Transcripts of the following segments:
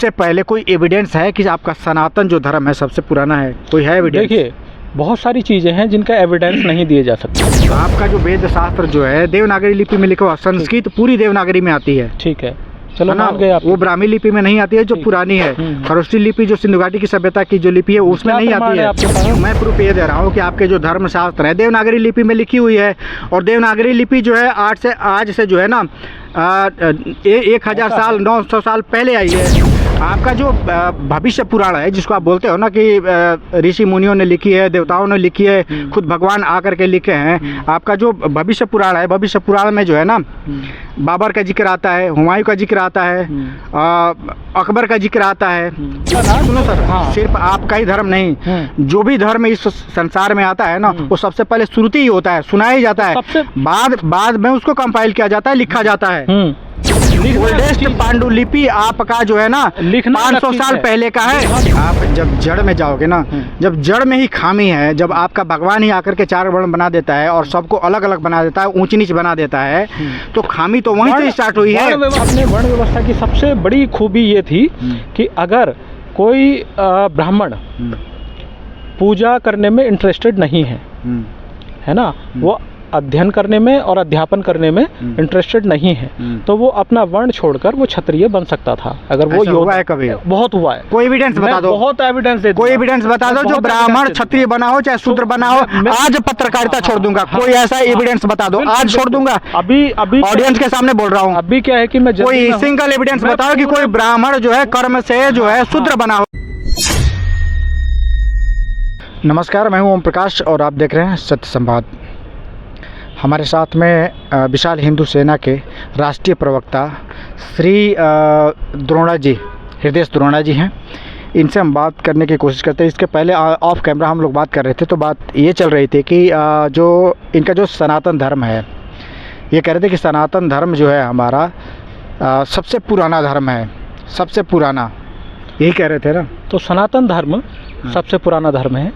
सबसे पहले कोई एविडेंस है कि आपका सनातन जो धर्म है सबसे पुराना है? कोई है एविडेंस? देखिए, बहुत सारी चीज़ें हैं जिनका एविडेंस नहीं दिए जा सकते। आपका जो वेद शास्त्र जो है देवनागरी लिपि में लिखा हुआ, संस्कृत पूरी देवनागरी में आती है, ठीक है, चलो ना? मान गए आप। वो ब्राह्मी लिपि में नहीं आती है जो पुरानी है। खरोष्टी लिपि जो सिंधु घाटी की सभ्यता की जो लिपि है उसमें नहीं आती है। मैं प्रूफ ये दे रहा हूँ कि आपके जो धर्म शास्त्र है देवनागरी लिपि में लिखी हुई है, और देवनागरी लिपि जो है आज से जो है ना 1000 साल 900 साल पहले आई है। आपका जो भविष्य पुराण है जिसको आप बोलते हो ना कि ऋषि मुनियों ने लिखी है, देवताओं ने लिखी है, खुद भगवान आकर के लिखे हैं। आपका जो भविष्य पुराण है, भविष्य पुराण में जो है ना बाबर का जिक्र आता है, हुमायूं का जिक्र आता है, अकबर का जिक्र आता है। सुनो सर, हाँ, सिर्फ आपका ही धर्म नहीं, जो भी धर्म इस संसार में आता है ना वो सबसे पहले श्रुति ही होता है, सुनाया ही जाता है, बाद में उसको कंपाइल किया जाता है, लिखा जाता है। ओल्डेस्ट पांडुलिपि आपका जो है ना 500 साल पहले का है। आप जब जड़ में जाओगे ना, जब जड़ में ही खामी है, जब आपका भगवान ही आकर के 4 वर्ण बना देता है और सबको अलग अलग बना देता है, ऊंच नीच बना देता है, तो खामी तो वहीं से स्टार्ट हुई है। अपने वर्ण व्यवस्था की सबसे बड़ी खूबी ये थी कि अगर कोई ब्राह्मण पूजा करने में इंटरेस्टेड नहीं है ना, वो अध्ययन करने में और अध्यापन करने में इंटरेस्टेड नहीं है, तो वो अपना वर्ण छोड़कर वो क्षत्रिय बन सकता था। अगर वो हुआ है कभी? बहुत हुआ है। कोई एविडेंस बता दो। बहुत एविडेंस दे, कोई एविडेंस बता दो जो ब्राह्मण क्षत्रिय बना हो चाहे शूद्र बना हो। आज पत्रकारिता छोड़ दूंगा, कोई ऐसा एविडेंस बता दो, आज छोड़ दूंगा। अभी ऑडियंस के सामने बोल रहा हूँ। अभी क्या है कि मैं कोई सिंगल एविडेंस बताओ कि कोई ब्राह्मण जो है कर्म से जो है शूद्र बना हो। नमस्कार, मैं हूँ ओम प्रकाश और आप देख रहे हैं सत्य संवाद। हमारे साथ में विशाल हिंदू सेना के राष्ट्रीय प्रवक्ता श्री द्रोणा जी, हृदय द्रोणा जी हैं। इनसे हम बात करने की कोशिश करते हैं। इसके पहले ऑफ कैमरा हम लोग बात कर रहे थे, तो बात ये चल रही थी कि जो इनका जो सनातन धर्म है, ये कह रहे थे कि सनातन धर्म जो है हमारा सबसे पुराना धर्म है, सबसे पुराना, यही कह रहे थे ना? तो सनातन धर्म सबसे पुराना धर्म है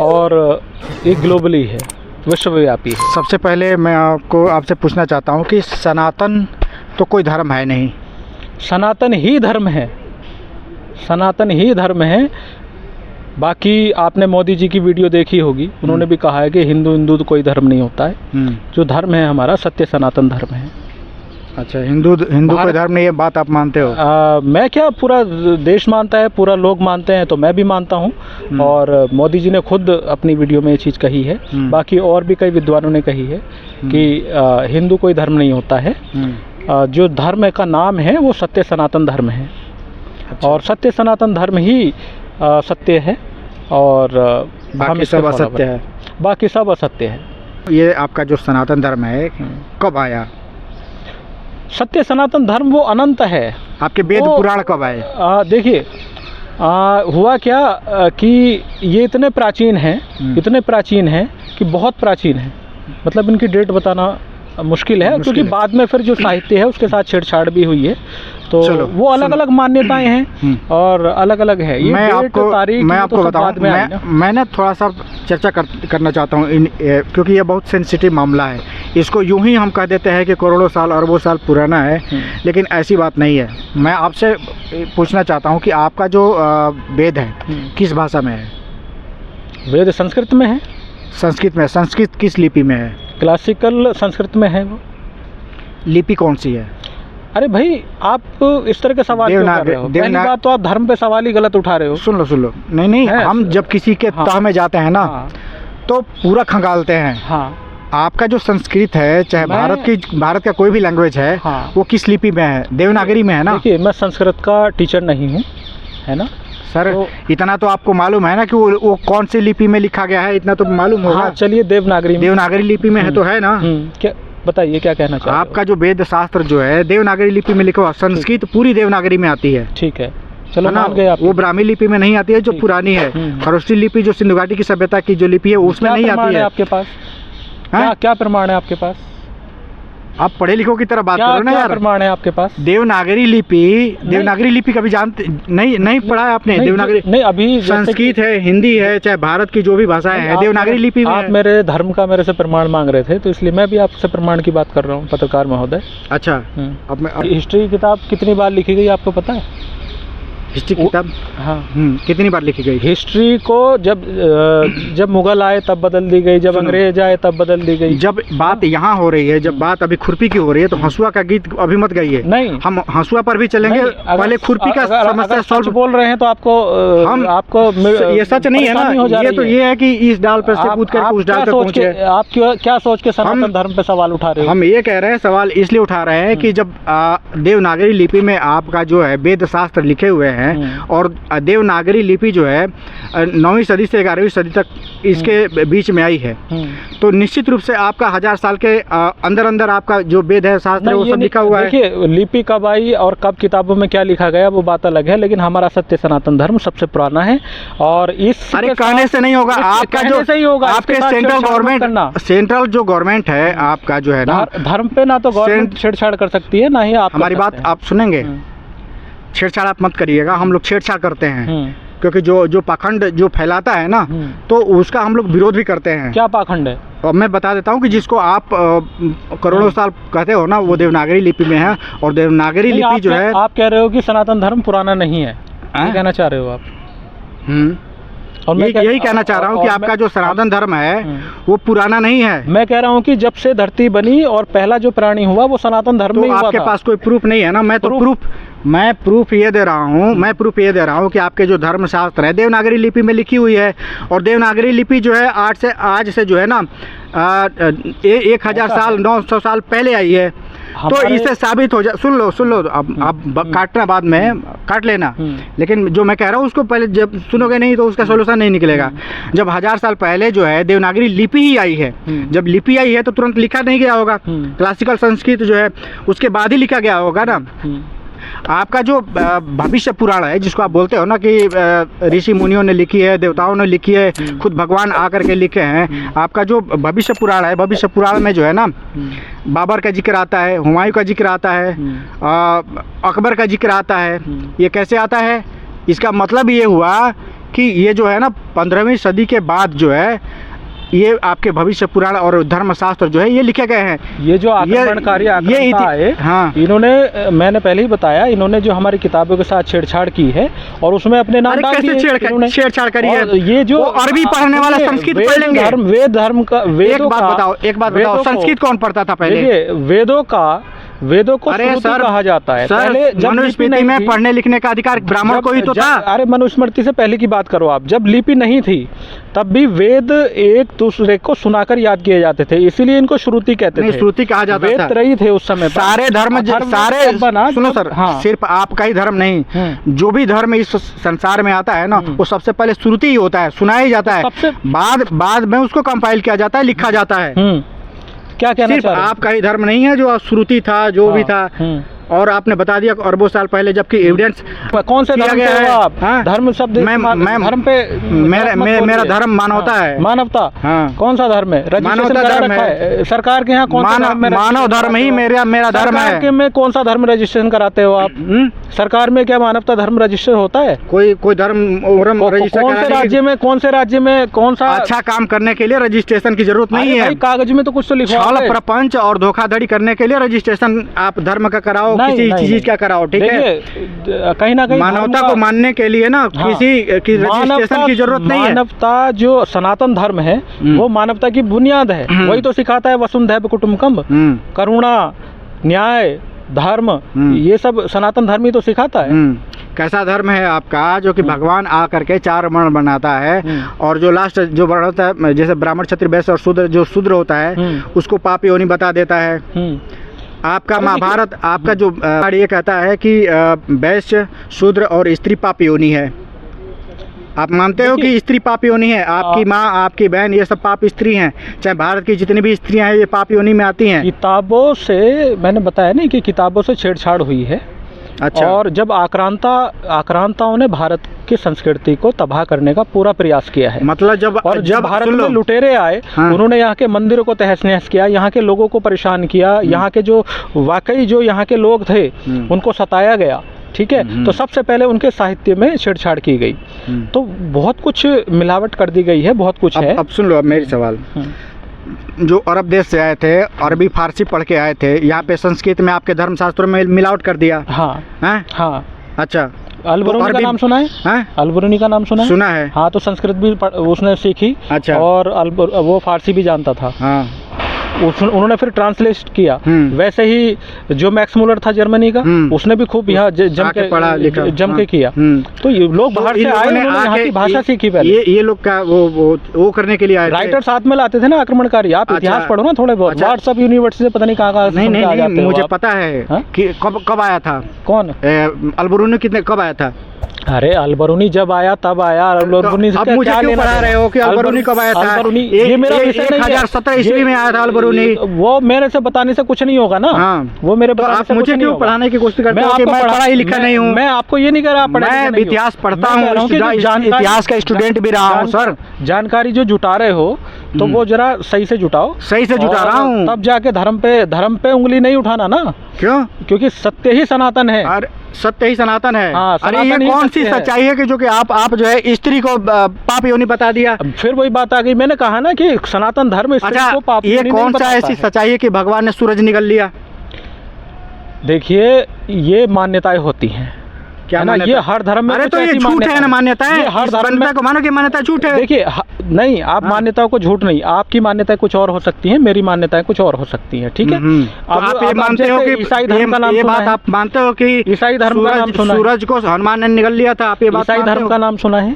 और ये ग्लोबली है, विश्वव्यापी है। सबसे पहले मैं आपसे पूछना चाहता हूँ कि सनातन तो कोई धर्म है नहीं, सनातन ही धर्म है, सनातन ही धर्म है। बाकी आपने मोदी जी की वीडियो देखी होगी, उन्होंने भी कहा है कि हिंदू तो कोई धर्म नहीं होता है, जो धर्म है हमारा सत्य सनातन धर्म है। अच्छा, हिंदू कोई धर्म नहीं, ये बात आप मानते हो? मैं क्या, पूरा देश मानता है, पूरा लोग मानते हैं, तो मैं भी मानता हूँ। और मोदी जी ने खुद अपनी वीडियो में ये चीज़ कही है, बाकी और भी कई विद्वानों ने कही है कि हिंदू कोई धर्म नहीं होता है, जो धर्म का नाम है वो सत्य सनातन धर्म है। अच्छा। और सत्य सनातन धर्म ही सत्य है और बाकी सब असत्य है, बाकी सब असत्य है। ये आपका जो सनातन धर्म है कब आया? सत्य सनातन धर्म वो अनंत है। आपके वेद पुराण कब आए? देखिए, हुआ क्या कि ये इतने प्राचीन हैं कि बहुत प्राचीन है, मतलब इनकी डेट बताना मुश्किल है, क्योंकि बाद में फिर जो साहित्य है उसके साथ छेड़छाड़ भी हुई है, तो वो अलग अलग मान्यताएं हैं और अलग अलग है। ये मैं आपको बताऊं, मैं थोड़ा सा चर्चा करना चाहता हूं क्योंकि ये बहुत सेंसिटिव मामला है। इसको यूं ही हम कह देते हैं कि करोड़ों साल अरबों साल पुराना है, लेकिन ऐसी बात नहीं है। मैं आपसे पूछना चाहता हूं कि आपका जो वेद है किस भाषा में है? वेद संस्कृत में है। संस्कृत में? संस्कृत किस लिपि में है? क्लासिकल संस्कृत में है। वो लिपि कौन सी है? अरे भाई, आप इस तरह के सवाल क्यों कर रहे हो? पहली बात तो आप धर्म पे सवाल ही गलत उठा रहे हो। सुन लो, नहीं, हम जब किसी के तह में जाते हैं ना, तो पूरा खंगालते हैं। हाँ। आपका जो संस्कृत है, चाहे भारत का कोई भी लैंग्वेज है, वो किस लिपि में है? देवनागरी में है ना? देखिए, मैं संस्कृत का टीचर नहीं हूँ, है ना सर, तो इतना तो आपको मालूम है ना कि वो कौन सी लिपि में लिखा गया है, इतना तो मालूम होगा। चलिए, देवनागरी लिपि में है तो है ना? क्या बताइए, क्या कहना चाहते हैं? आपका जो वेद शास्त्र जो है देवनागरी लिपि में लिखा हुआ, संस्कृत पूरी देवनागरी में आती है। ठीक है, चलो मान गए आप। वो ब्राह्मी लिपि में नहीं आती है जो पुरानी है। खरोष्टी लिपि जो सिंधु घाटी की सभ्यता की जो लिपि है उसमें नहीं आती है। आपके पास क्या प्रमाण है? आपके पास आप पढ़े लिखो की तरह बात करो ना यार। प्रमाण है आपके पास? देवनागरी लिपि कभी जानते नहीं पढ़ा है आपने? देवनागरी नहीं, अभी संस्कृत है, हिंदी है, चाहे भारत की जो भी भाषाएं हैं, देवनागरी लिपि में। आप मेरे धर्म का मेरे से प्रमाण मांग रहे थे, तो इसलिए मैं भी आपसे प्रमाण की बात कर रहा हूँ, पत्रकार महोदय। अच्छा, अब हिस्ट्री की किताब कितनी बार लिखी गई आपको पता है? हिस्ट्री किताब हाँ कितनी बार लिखी गई? हिस्ट्री को जब मुगल आए तब बदल दी गई, जब अंग्रेज आए तब बदल दी गई। जब बात यहाँ हो रही है, जब बात अभी खुरपी की हो रही है, तो हंसुआ का गीत अभी मत गाइए। नहीं, हम हंसुआ पर भी चलेंगे, पहले खुरपी का समस्या सॉल्व बोल रहे हैं तो आपको ये सच नहीं है ना। ये तो ये है कि इस डाल पर से कूद कर उस डाल पर पहुंचे। आप क्या सोच के सनातन धर्म पे सवाल उठा रहे हो? हम ये कह रहे हैं, सवाल इसलिए उठा रहे हैं कि जब देवनागरी लिपि में आपका जो है वेद शास्त्र लिखे हुए हैं, और देवनागरी लिपि जो है 9वीं सदी से 11वीं सदी तक इसके बीच में आई है, तो निश्चित रूप से आपका 1000 साल के अंदर अंदर आपका जो वेद है, शास्त्र है, वो सब लिखा हुआ है। देखिए, लिपि कब आई और कब किताबों में क्या लिखा गया वो बात अलग है, लेकिन हमारा सत्य सनातन धर्म सबसे पुराना है। और इस कहने से नहीं होगा, आपका जो सही होगा, आपके सेंट्रल गवर्नमेंट, सेंट्रल जो गवर्नमेंट है आपका जो है ना, धर्म पे ना तो गवर्नमेंट छेड़छाड़ कर सकती है, ना ही आप। हमारी बात आप सुनेंगे? छेड़छाड़ आप मत करिएगा, हम लोग छेड़छाड़ करते हैं, क्योंकि जो पाखंड जो फैलाता है ना, तो उसका हम लोग विरोध भी करते हैं। क्या पाखंड है? और मैं बता देता हूँ कि जिसको आप करोड़ों साल कहते हो ना, वो देवनागरी लिपि में है। और देवनागरी लिपि जो है, आप कह रहे हो कि सनातन धर्म पुराना नहीं है, ये कहना चाह रहे हो आप? और मैं यही कहना चाह रहा हूँ कि आपका जो सनातन धर्म है वो पुराना नहीं है। मैं कह रहा हूँ कि जब से धरती बनी और पहला जो प्राणी हुआ वो सनातन धर्म में ही हुआ था। आपके पास कोई प्रूफ नहीं है ना? मैं प्रूफ ये दे रहा हूँ कि आपके जो धर्म शास्त्र है देवनागरी लिपि में लिखी हुई है। और देवनागरी लिपि जो है आज से जो है ना 1000 साल 900 साल पहले आई है। तो इससे साबित हो जाए। सुन लो अब काटना बाद में काट लेना, लेकिन जो मैं कह रहा हूँ उसको पहले जब सुनोगे नहीं तो उसका सोल्यूशन नहीं निकलेगा। जब 1000 साल पहले जो है देवनागरी लिपि ही आई है, जब लिपि आई है तो तुरंत लिखा नहीं गया होगा। क्लासिकल संस्कृत जो है उसके बाद ही लिखा गया होगा ना। आपका जो भविष्य पुराण है जिसको आप बोलते हो ना कि ऋषि मुनियों ने लिखी है, देवताओं ने लिखी है, खुद भगवान आकर के लिखे हैं। आपका जो भविष्य पुराण है, भविष्य पुराण में जो है ना बाबर का जिक्र आता है, हुमायूं का जिक्र आता है, अकबर का जिक्र आता है। ये कैसे आता है? इसका मतलब ये हुआ कि ये जो है ना 15वीं सदी के बाद जो है ये आपके भविष्य पुराण और धर्मशास्त्र जो है ये लिखे गए हैं। ये जो आक्रमणकारी है, हाँ, इन्होंने, मैंने पहले ही बताया, इन्होंने जो हमारी किताबों के साथ छेड़छाड़ की है और उसमें अपने नाम डाल दिए। छेड़छाड़ करी है? ये जो अरबी पढ़ने वाला संस्कृत पढ़ लेंगे। वेद धर्म का, एक बात बताओ, संस्कृत कौन पढ़ता था पहले? वेदों को कहा जाता है। पहले मनुस्मृति में पढ़ने लिखने का अधिकार ब्राह्मण को ही तो था। अरे मनुस्मृति से पहले की बात करो आप। जब लिपि नहीं थी तब भी वेद एक दूसरे को सुनाकर याद किए जाते थे, इसीलिए इनको श्रुति कहते थे। श्रुति कहा जाता था। वेद रही थे उस समय। सारे धर्म सुनो सर, सिर्फ आपका ही धर्म नहीं, जो भी धर्म इस संसार में आता है ना वो सबसे पहले श्रुति ही होता है, सुनाया जाता है, बाद में उसको कंपाइल किया जाता है, लिखा जाता है। क्या कहना सिर्फ आपका ही धर्म नहीं है जो श्रुति था, जो भी था। और आपने बता दिया अरबों साल पहले, जबकि एविडेंस कौन से धर्म पे हो आप? धर्म शब्द धर्म पे, मेरा धर्म मानवता है। मानवता? हाँ। कौन सा धर्म है? मानवता धर्म है। सरकार के यहाँ कौन सा धर्म? मानव धर्म ही मेरा धर्म है। सरकार में कौन सा धर्म रजिस्ट्रेशन कराते हो आप? सरकार में क्या मानवता धर्म रजिस्टर होता है? कोई धर्म रजिस्टर? कौन से राज्य में कौन सा अच्छा काम करने के लिए रजिस्ट्रेशन की जरूरत नहीं है। कागज में तो कुछ तो लिखा है। प्रपंच और धोखाधड़ी करने के लिए रजिस्ट्रेशन आप धर्म का कराओ, किसी चीज का कराओ, ठीक है? कहीं ना कहीं मानवता को मानने के लिए ना किसी की रजिस्ट्रेशन की जरूरत नहीं है। मानवता जो सनातन धर्म है वो मानवता की बुनियाद है। वही तो सिखाता है वसुंधैव कुटुंबकम, करुणा, न्याय, धर्म, ये सब सनातन धर्म ही तो सिखाता है। कैसा धर्म है आपका जो कि भगवान आ करके 4 वर्ण बनाता है, और जो लास्ट जो वर्ण होता है जैसे ब्राह्मण, क्षत्रिय, वैश्य और शूद्र, जो शूद्र होता है उसको पाप योनि बता देता है। आपका महाभारत आपका जो ये कहता है कि वैश्य, शूद्र और स्त्री पाप योनि है। आप मानते हो कि स्त्री पाप योनि है? आपकी माँ, आपकी बहन, ये सब पाप स्त्री हैं। चाहे भारत की जितनी भी स्त्रियां हैं ये पाप योनि में आती हैं। किताबों से मैंने बताया नहीं कि किताबों से छेड़छाड़ हुई है। अच्छा। और जब आक्रांताओं ने भारत की संस्कृति को तबाह करने का पूरा प्रयास किया है। मतलब जब भारत में लुटेरे आए, उन्होंने यहाँ के मंदिरों को तहस नहस किया, यहाँ के लोगों को परेशान किया, यहाँ के जो वाकई जो यहाँ के लोग थे उनको सताया गया, ठीक है? तो सबसे पहले उनके साहित्य में छेड़छाड़ की गई, तो बहुत कुछ मिलावट कर दी गई है, बहुत कुछ है। अब सुन लो, अब मेरी सवाल, जो अरब देश से आए थे, अरबी फारसी पढ़ के आए थे, यहाँ पे संस्कृत में आपके धर्मशास्त्रों में मिलावट कर दिया। हाँ। हाँ। अच्छा, अल-बरूनी का नाम सुना है? हैं? अल-बरूनी का नाम सुना है? सुना है। हाँ, तो संस्कृत भी उसने सीखी। अच्छा। और वो फारसी भी जानता था। हाँ। उन्होंने फिर ट्रांसलेट किया। वैसे ही जो मैक्स मुलर था जर्मनी का, उसने भी खूब यहाँ जम के किया। तो ये लोग बाहर से आए, उन्होंने यहाँ की भाषा सीखी पहले। ये लोग का वो करने के लिए आए थे। राइटर साथ में लाते थे ना आक्रमणकारी। आप इतिहास पढ़ो ना थोड़े बहुत। व्हाट्सएप यूनिवर्सिटी से पता नहीं कहाँ नहीं, मुझे पता है कि कब आया था। कौन? अल-बरूनी कब आया था? अरे अल-बरूनी जब आया तब आया। अल-बरूनी अब मुझे क्यों पढ़ा रहे हो कि अल-बरूनी कब आया था? ये मेरा विषय नहीं है। 1017 ईस्वी में आया था अल-बरूनी। वो मेरे से बताने से कुछ नहीं होगा ना। हाँ। वो मेरे बताने से मुझे क्यों पढ़ाने की कोशिश करते हो? मैं पढ़ा ही लिखा नहीं हूँ। मैं आपको ये नहीं कह रहा मैं इतिहास पढ़ता हूँ, इतिहास का स्टूडेंट भी रहा हूँ सर। जानकारी जो जुटा रहे हो तो वो जरा सही से जुटाओ। सही से जुटा रहा हूँ। तब जाके धर्म पे उंगली नहीं उठाना ना। क्यों? क्योंकि सत्य ही सनातन है। अरे सत्य ही सनातन है। हाँ, अरे ये कौन सी सच्चाई है कि जो कि आप जो है स्त्री को पाप योनि बता दिया? फिर वही बात आ गई, मैंने कहा ना कि सनातन धर्म स्त्री को पाप योनि नहीं बताता है। ये कौन सा ऐसी सच्चाई है कि भगवान ने सूरज निगल लिया? देखिए, ये मान्यताएं होती हैं क्या ना, ये हर धर्म में। अरे तो ये झूठ है ना मान्यताएं। हर धर्म में को मानो कि मान्यता झूठ है। देखिए नहीं, आप मान्यताओं को झूठ नहीं, आपकी मान्यताएं कुछ और हो सकती हैं, मेरी मान्यताएं कुछ और हो सकती हैं। ठीक है। आप ये मानते हो कि ईसाई धर्म का नाम ये बात आप मानते हो कि ईसाई धर्म का नाम सुना है? सूरज को हनुमान ने निगल लिया था, आप ये बात ईसाई धर्म का नाम सुना है?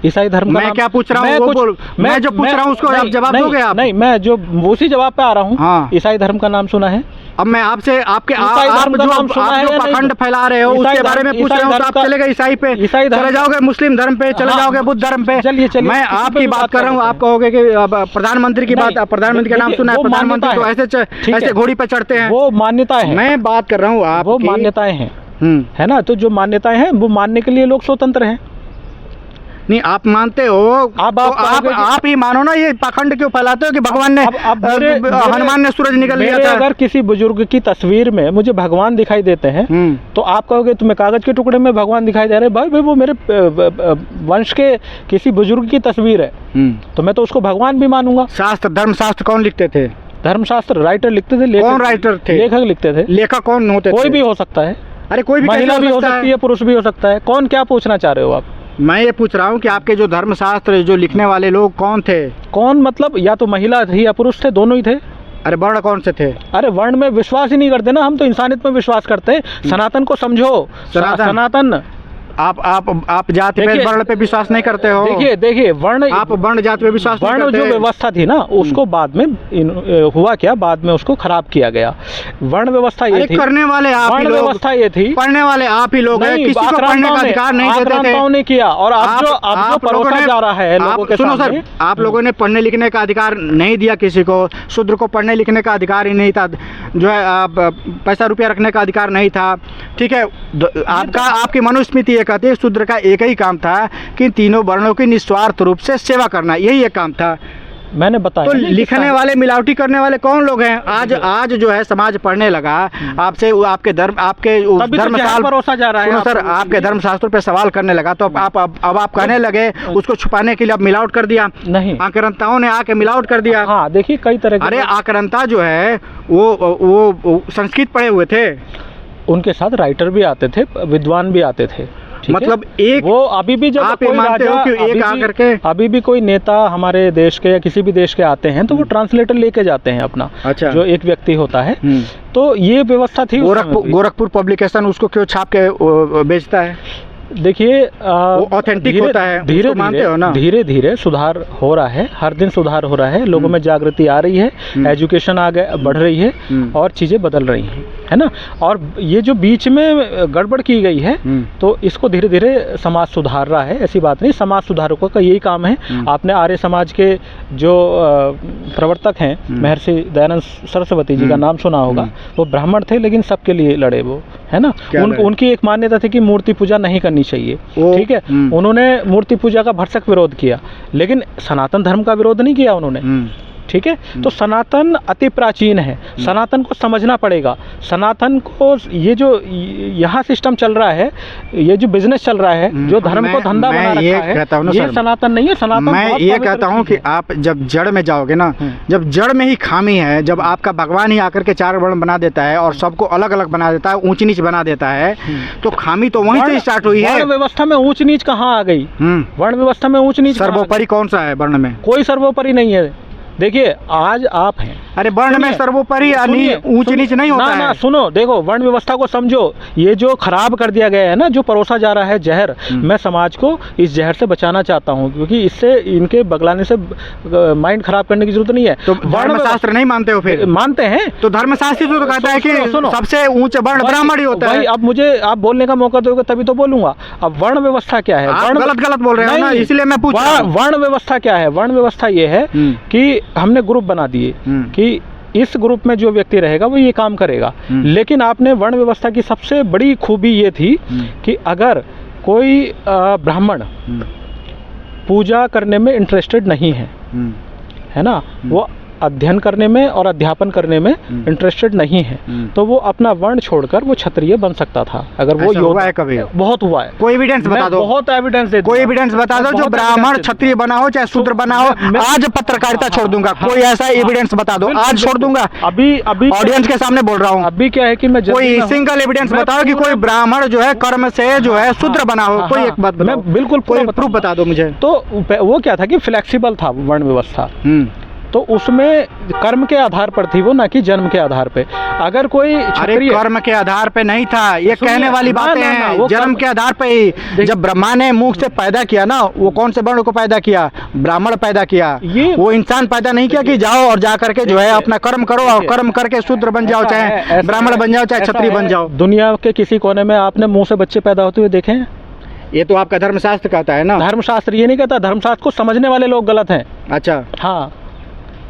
ईसाई धर्म का मैं क्या पूछ रहा हूँ? मैं जो पूछ रहा हूँ उसको आप जवाब दोगे आप? नहीं, मैं जो उसी जवाब पे आ रहा हूँ। ईसाई धर्म का नाम सुना है? अब मैं आपसे आप जो पखंड फैला रहे हो उसके बारे में पूछ रहे हो, तो आप चले गए ईसाई पे, चले जाओगे मुस्लिम धर्म पे, चले जाओगे बुद्ध धर्म पे। मैं आपकी बात कर रहा हूँ, आप कहोगे कि प्रधानमंत्री की बात, प्रधानमंत्री का नाम सुना है? प्रधानमंत्री तो ऐसे घोड़ी पे चढ़ते हैं। वो मान्यताएं हैं। मैं बात कर रहा हूँ आप, वो मान्यताएं हैं, है ना। तो जो मान्यताएं हैं वो मानने के लिए लोग स्वतंत्र हैं। नहीं, आप मानते हो, आप ही मानो ना। ये पाखंड क्यों फैलाते हो कि भगवान ने हनुमान ने सूरज निकल लिया था? अगर किसी बुजुर्ग की तस्वीर में मुझे भगवान दिखाई देते हैं तो आप कहोगे तुम्हें कागज के टुकड़े में भगवान दिखाई दे रहे हैं। भाई वो मेरे वंश के किसी बुजुर्ग की तस्वीर है, तो मैं तो उसको भगवान भी मानूंगा। शास्त्र, धर्मशास्त्र कौन लिखते थे? धर्मशास्त्र राइटर लिखते थे। कौन राइटर थे? लेखक लिखते थे। लेखक कौन होते थे? कोई भी हो सकता है। अरे कोई भी, महिला भी हो सकती है, पुरुष भी हो सकता है। कौन क्या पूछना चाह रहे हो आप? मैं ये पूछ रहा हूँ कि आपके जो धर्मशास्त्र जो लिखने वाले लोग कौन थे? कौन मतलब या तो महिला थी या पुरुष थे, दोनों ही थे। अरे वर्ण कौन से थे? अरे वर्ण में विश्वास ही नहीं करते ना हम, तो इंसानियत में विश्वास करते हैं। सनातन को समझो। सनातन आप जाति पे वर्ण पे विश्वास नहीं करते हो? देखिए वर्ण, आप वर्ण जाति पे विश्वास नहीं करते। वर्ण जो व्यवस्था थी ना उसको बाद में हुआ क्या, बाद में उसको खराब किया गया। वर्ण व्यवस्था ये थी, करने वाले आप ही लोग, व्यवस्था ये थी, पढ़ने वाले आप ही लोग हैं। किसी को पढ़ने का अधिकार नहीं देते थे। ने किया। और आप जो परोसा जा रहा है लोगों के सामने। सुनो सर, आप लोगों ने पढ़ने लिखने का अधिकार नहीं दिया किसी को। शूद्र को पढ़ने लिखने का अधिकार ही नहीं था, जो है पैसा रुपया रखने का अधिकार नहीं था। ठीक है, आपकी मनुस्मृति ये कहती है शूद्र का एक ही काम था कि तीनों वर्णों की निस्वार्थ रूप से सेवा करना, यही एक काम था। मैंने बताया। तो लिखने वाले, मिलावटी करने वाले कौन लोग हैं? आज जो है समाज पढ़ने लगा आपसे, आपके धर्मशास्त्र परोसा जा रहा है। सर, आपके धर्मशास्त्र पे सवाल करने लगा तो आप कहने लगे उसको छुपाने के लिए अब मिलावट कर दिया। नहीं, आक्रांताओं ने आके मिलावट कर दिया। हाँ, देखिए कई तरह के। अरे आक्रांता जो है वो संस्कृत पढ़े हुए थे, उनके साथ राइटर भी आते थे, विद्वान भी आते थे। मतलब एक वो अभी भी जब आप मानते हो कि एक आकर के अभी भी कोई नेता हमारे देश के या किसी भी देश के आते हैं तो वो ट्रांसलेटर लेके जाते हैं अपना। अच्छा। जो एक व्यक्ति होता है। तो ये व्यवस्था थी। गोरखपुर पब्लिकेशन उसको क्यों छाप के बेचता है? देखिए ऑथेंटिक होता है, धीरे मानते हो ना? धीरे धीरे सुधार हो रहा है, हर दिन सुधार हो रहा है, लोगों में जागृति आ रही है, एजुकेशन आगे बढ़ रही है और चीज़ें बदल रही हैं, है ना। और ये जो बीच में गड़बड़ की गई है तो इसको धीरे धीरे समाज सुधार रहा है, ऐसी बात नहीं। समाज सुधारकों का यही काम है। आपने आर्य समाज के जो प्रवर्तक हैं महर्षि दयानंद सरस्वती जी का नाम सुना होगा। वो ब्राह्मण थे लेकिन सबके लिए लड़े वो, है ना। उनकी एक मान्यता थी कि मूर्ति पूजा नहीं करनी चाहिए। ठीक है, उन्होंने मूर्ति पूजा का भरसक विरोध किया, लेकिन सनातन धर्म का विरोध नहीं किया उन्होंने। ठीक है। तो सनातन अति प्राचीन है, सनातन को समझना पड़ेगा। सनातन को ये जो यहाँ सिस्टम चल रहा है, ये जो बिजनेस चल रहा है, जो धर्म को धंधा बना रखा है, ये सनातन नहीं है। सनातन मैं ये कहता हूँ कि आप जब जड़ में जाओगे ना, जब जड़ में ही खामी है, जब आपका भगवान ही आकर के 4 वर्ण बना देता है और सबको अलग अलग बना देता है, ऊंच नीच बना देता है, तो खामी तो वहीं से स्टार्ट हुई है। वर्ण व्यवस्था में ऊंच नीच कहाँ आ गई? वर्ण व्यवस्था में ऊंच नीच सर्वोपरि कौन सा है वर्ण में? कोई सर्वोपरि नहीं है। देखिए आज आप हैं, अरे वर्ण में सर्वोपरि ऊंच नीच नहीं होता है। ना सुनो, देखो वर्ण व्यवस्था को समझो। ये जो खराब कर दिया गया है ना, जो परोसा जा रहा है जहर, मैं समाज को इस जहर से बचाना चाहता हूँ, क्योंकि इससे इनके बगलाने से माइंड खराब करने की जरूरत नहीं है। तो धर्मशास्त्र नहीं मानते हो? फिर मानते हैं तो धर्मशास्त्र तो कहता है कि सबसे ऊंचा वर्ण ब्राह्मण ही होता है। अब मुझे आप बोलने का मौका दोगे तभी तो बोलूंगा। अब वर्ण व्यवस्था क्या है? गलत बोल रहे हो ना, इसलिए मैं पूछ रहा हूं। वर्ण व्यवस्था क्या है? वर्ण व्यवस्था ये है कि हमने ग्रुप बना दिए कि इस ग्रुप में जो व्यक्ति रहेगा वो ये काम करेगा। लेकिन आपने वर्ण व्यवस्था की सबसे बड़ी खूबी ये थी कि अगर कोई ब्राह्मण पूजा करने में इंटरेस्टेड नहीं है ना, वो अध्ययन करने में और अध्यापन करने में इंटरेस्टेड नहीं है, तो वो अपना वर्ण छोड़कर वो क्षत्रिय बन सकता था। अगर वो हुआ है कभी? बहुत हुआ है। कोई एविडेंस बता दो। बहुत एविडेंस दे, कोई एविडेंस बता दो जो ब्राह्मण क्षत्रिय बना हो चाहे शूद्र बना हो। आज पत्रकारिता छोड़ दूंगा, कोई ऐसा एविडेंस बता दो, आज छोड़ दूंगा। अभी ऑडियंस के सामने बोल रहा हूँ। अभी क्या है कि मैं कोई सिंगल एविडेंस बताओ कि कोई ब्राह्मण जो है कर्म से जो है शूद्र बना हो। कोई एक बात मैं बिल्कुल प्रूफ बता दो मुझे। तो वो क्या था कि फ्लेक्सिबल था वर्ण व्यवस्था, तो उसमें कर्म के आधार पर थी वो, ना कि जन्म के आधार पे। अगर कोई अरे कर्म के आधार पे नहीं था, ये कहने वाली बातें हैं। जन्म के आधार पे ही जब ब्रह्मा ने मुख से पैदा किया ना, वो कौन से वर्ण को पैदा किया? ब्राह्मण पैदा किया। वो इंसान पैदा नहीं किया कि जाओ और जा करके जो है अपना कर्म करो और कर्म करके शूद्र बन जाओ, चाहे ब्राह्मण बन जाओ, चाहे क्षत्रिय बन जाओ। दुनिया के किसी कोने में आपने मुंह से बच्चे पैदा होते हुए देखे हैं? ये तो आपका धर्मशास्त्र कहता है ना। धर्मशास्त्र ये नहीं कहता, धर्मशास्त्र को समझने वाले लोग गलत हैं। अच्छा, हाँ।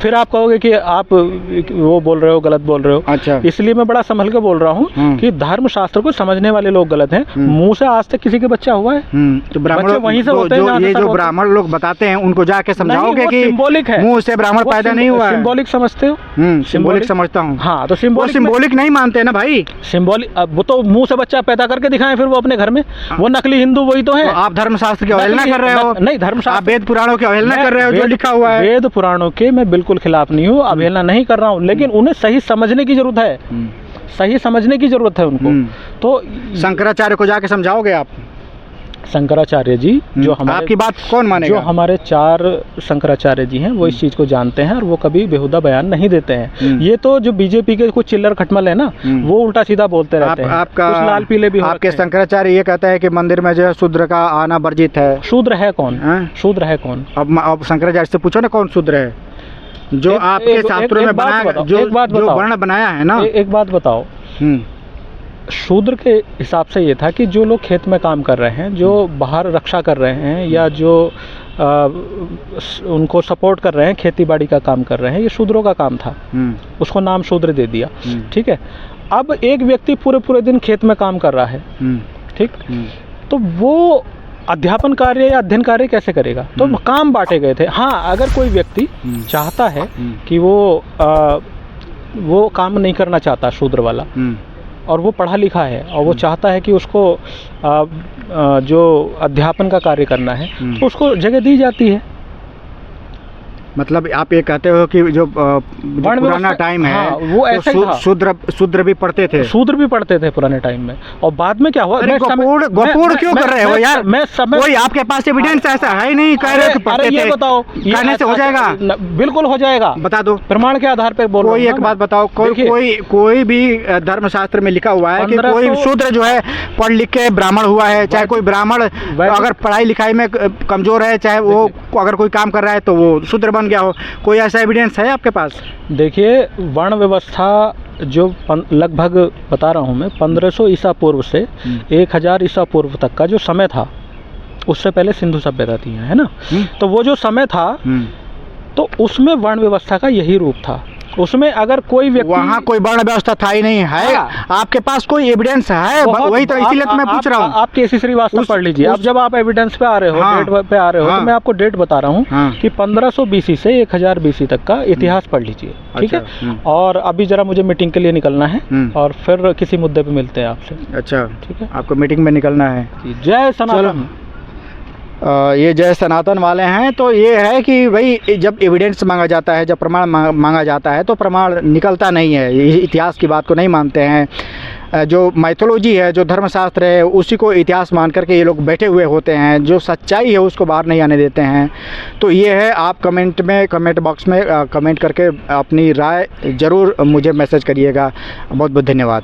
फिर आप कहोगे कि आप वो बोल रहे हो, गलत बोल रहे हो। अच्छा, इसलिए मैं बड़ा संभल के बोल रहा हूँ कि धर्मशास्त्र को समझने वाले लोग गलत हैं। मुंह से आज तक किसी के बच्चा हुआ है? तो ब्राह्मण वहीं से होते हैं। ये जो ब्राह्मण लोग बताते हैं उनको जाके समझाओगे कि सिंबॉलिक है, मुंह से ब्राह्मण पैदा नहीं हुआ है। सिंबॉलिक समझते हो? सिंबॉलिक समझता हूँ। हाँ, तो सिंबॉलिक नहीं मानते ना भाई। सिंबॉलिक वो तो मुंह से बच्चा पैदा करके दिखाएं फिर वो अपने घर में, वो नकली हिंदू वही तो है। आप धर्मशास्त्र की अवहेलना कर रहे हो। नहीं, धर्मशास्त्र, वेद पुराणों की अवहेलना कर रहे हो। जो लिखा हुआ है वेद पुराणों के मैं बिल्कुल खिलाफ नहीं हूँ, अवहेलना नहीं कर रहा हूँ, लेकिन उन्हें सही समझने की जरूरत है। सही समझने की जरूरत है उनको। तो शंकराचार्य को जाके समझाओगे आप? शंकराचार्य जी जो हमारे, आपकी बात कौन मानेगा? जो हमारे 4 शंकराचार्य जी हैं वो इस चीज़ को जानते हैं और वो कभी बेहुदा बयान नहीं देते हैं। ये तो जो बीजेपी के कुछ चिल्लर खटमल है ना, वो उल्टा सीधा बोलते रहते हैं। आपका कुछ लाल पीले भी आपके शंकराचार्य ये कहता है कि मंदिर में जो है शूद्र का आना वर्जित है। शूद्र है कौन? शूद्र है कौन? अब शंकराचार्य से पूछो ना कौन शूद्र है। जो आपके शास्त्रों में बनाया, जो वर्ण बनाया है ना। एक बात बताओ, शूद्र के हिसाब से ये था कि जो लोग खेत में काम कर रहे हैं, जो बाहर रक्षा कर रहे हैं, या जो उनको सपोर्ट कर रहे हैं, खेती बाड़ी का काम कर रहे हैं, ये शूद्रों का काम था। उसको नाम शूद्र दे दिया। ठीक है। अब एक व्यक्ति पूरे दिन खेत में काम कर रहा है, ठीक, तो वो अध्यापन कार्य या अध्ययन कार्य कैसे करेगा? तो काम बांटे गए थे। हाँ, अगर कोई व्यक्ति चाहता है कि वो काम नहीं करना चाहता शूद्र वाला, और वो पढ़ा लिखा है और वो चाहता है कि उसको जो अध्यापन का कार्य करना है, तो उसको जगह दी जाती है। मतलब आप ये कहते हो कि जो पुराना टाइम है, हाँ, वो ऐसा ही था। शूद्र भी पढ़ते थे। शूद्र भी पढ़ते थे पुराने टाइम में। और बाद में क्या हुआ? गोपूर क्यों कर रहे हो यार? कोई आपके पास एविडेंस ऐसा है नहीं? कह रहे हो कि पढ़ते थे। ये बताओ, कहने से हो जाएगा? बिल्कुल हो जाएगा। बता दो, प्रमाण के आधार पर बोलो। कोई एक बात बताओ, कोई भी धर्मशास्त्र में लिखा हुआ है कि कोई शूद्र जो है पढ़ लिख के ब्राह्मण हुआ है? चाहे कोई ब्राह्मण अगर पढ़ाई लिखाई में कमजोर है, चाहे वो अगर कोई काम कर रहा है तो वो शूद्र बन गया हो? कोई ऐसा एविडेंस है आपके पास? देखिए, वर्ण व्यवस्था जो लगभग बता रहा हूँ मैं, 1500 ईसा पूर्व से 1000 ईसा पूर्व तक का जो समय था, उससे पहले सिंधु सभ्यता थी, है ना। तो वो जो समय था, तो उसमें वर्ण व्यवस्था का यही रूप था। उसमें अगर कोई व्यक्ति, वहाँ कोई वर्ण व्यवस्था था ही नहीं है। आपके पास कोई एविडेंस है? वही तो इसीलिए तो मैं पूछ रहा हूँ। आप केसी श्रीवास्तव पढ़ लीजिए। अब जब आप एविडेंस पे आ रहे हो, डेट पे आ रहे हो, तो मैं आपको डेट बता रहा हूँ कि 1500 BC से 1000 BC तक का इतिहास पढ़ लीजिए, ठीक है। और अभी जरा मुझे मीटिंग के लिए निकलना है और फिर किसी मुद्दे पे मिलते हैं आपसे। अच्छा, ठीक है, आपको मीटिंग में निकलना है। जय सनातन। ये जय सनातन वाले हैं। तो ये है कि भाई जब एविडेंस मांगा जाता है, जब प्रमाण मांगा जाता है तो प्रमाण निकलता नहीं है। इतिहास की बात को नहीं मानते हैं। जो माइथोलॉजी है, जो धर्मशास्त्र है, उसी को इतिहास मान करके ये लोग बैठे हुए होते हैं। जो सच्चाई है उसको बाहर नहीं आने देते हैं। तो ये है, आप कमेंट बॉक्स में कमेंट करके अपनी राय ज़रूर मुझे मैसेज करिएगा। बहुत बहुत धन्यवाद।